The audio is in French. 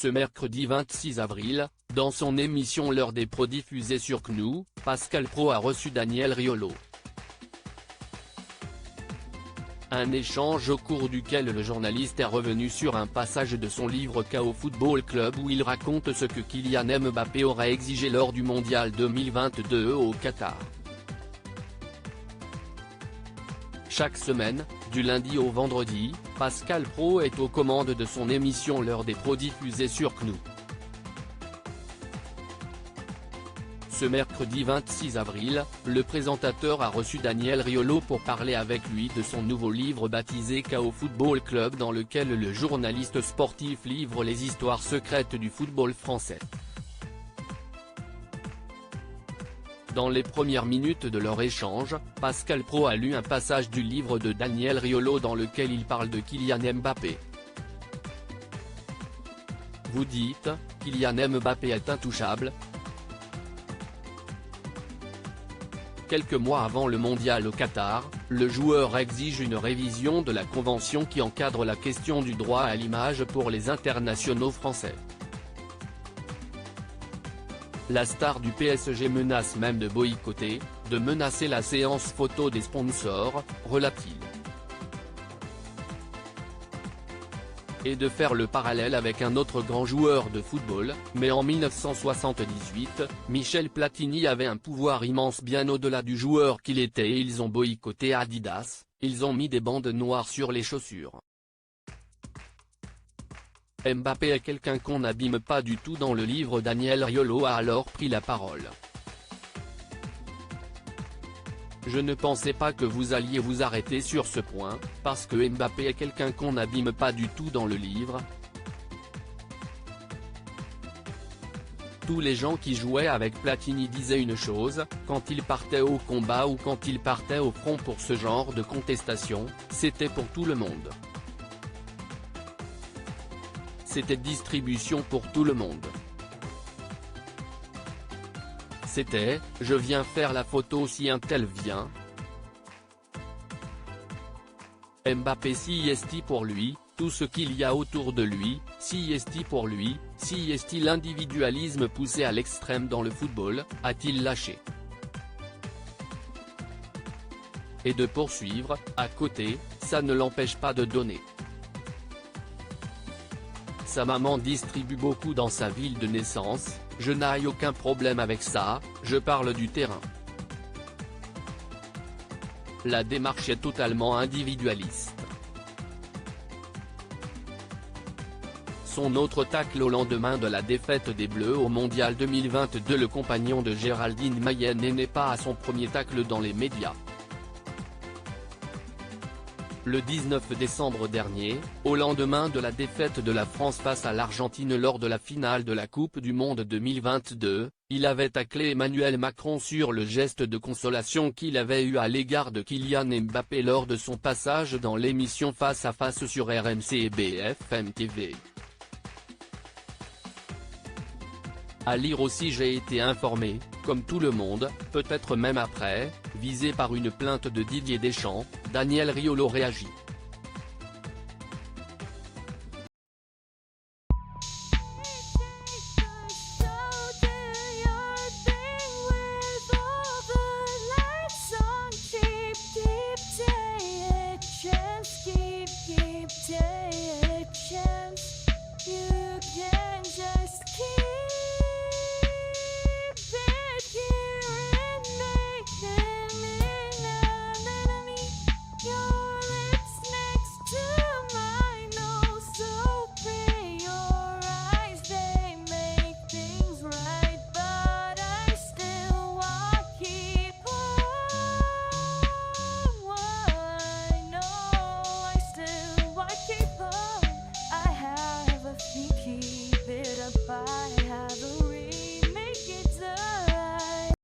Ce mercredi 26 avril, dans son émission L'heure des pros diffusée sur CNOO, Pascal Praud a reçu Daniel Riolo. Un échange au cours duquel le journaliste est revenu sur un passage de son livre KO Football Club où il raconte ce que Kylian Mbappé aurait exigé lors du Mondial 2022 au Qatar. Chaque semaine, du lundi au vendredi, Pascal Praud est aux commandes de son émission L'heure des pros diffusée sur CNOO. Ce mercredi 26 avril, le présentateur a reçu Daniel Riolo pour parler avec lui de son nouveau livre baptisé KO Football Club dans lequel le journaliste sportif livre les histoires secrètes du football français. Dans les premières minutes de leur échange, Pascal Praud a lu un passage du livre de Daniel Riolo dans lequel il parle de Kylian Mbappé. Vous dites, Kylian Mbappé est intouchable. Quelques mois avant le mondial au Qatar, le joueur exige une révision de la convention qui encadre la question du droit à l'image pour les internationaux français. La star du PSG menace même de boycotter, de menacer la séance photo des sponsors, relate-t-il. Et de faire le parallèle avec un autre grand joueur de football, mais en 1978, Michel Platini avait un pouvoir immense bien au-delà du joueur qu'il était et ils ont boycotté Adidas, ils ont mis des bandes noires sur les chaussures. Mbappé est quelqu'un qu'on n'abîme pas du tout dans le livre. Daniel Riolo a alors pris la parole. Je ne pensais pas que vous alliez vous arrêter sur ce point, parce que Mbappé est quelqu'un qu'on n'abîme pas du tout dans le livre. Tous les gens qui jouaient avec Platini disaient une chose, quand il partait au combat ou quand il partait au front pour ce genre de contestation, c'était pour tout le monde. C'était distribution pour tout le monde. C'était, je viens faire la photo si un tel vient. Mbappé si est pour lui, tout ce qu'il y a autour de lui, si est pour lui, si est l'individualisme poussé à l'extrême dans le football, a-t-il lâché? Et de poursuivre, à côté, ça ne l'empêche pas de donner. Sa maman distribue beaucoup dans sa ville de naissance, je n'ai aucun problème avec ça, je parle du terrain. La démarche est totalement individualiste. Son autre tacle au lendemain de la défaite des Bleus au Mondial 2022. Le compagnon de Géraldine Mayenne n'est pas à son premier tacle dans les médias. Le 19 décembre dernier, au lendemain de la défaite de la France face à l'Argentine lors de la finale de la Coupe du Monde 2022, il avait taclé Emmanuel Macron sur le geste de consolation qu'il avait eu à l'égard de Kylian Mbappé lors de son passage dans l'émission Face à Face sur RMC et BFM TV. À lire aussi: j'ai été informé, comme tout le monde, peut-être même après, visé par une plainte de Didier Deschamps. Daniel Riolo réagit.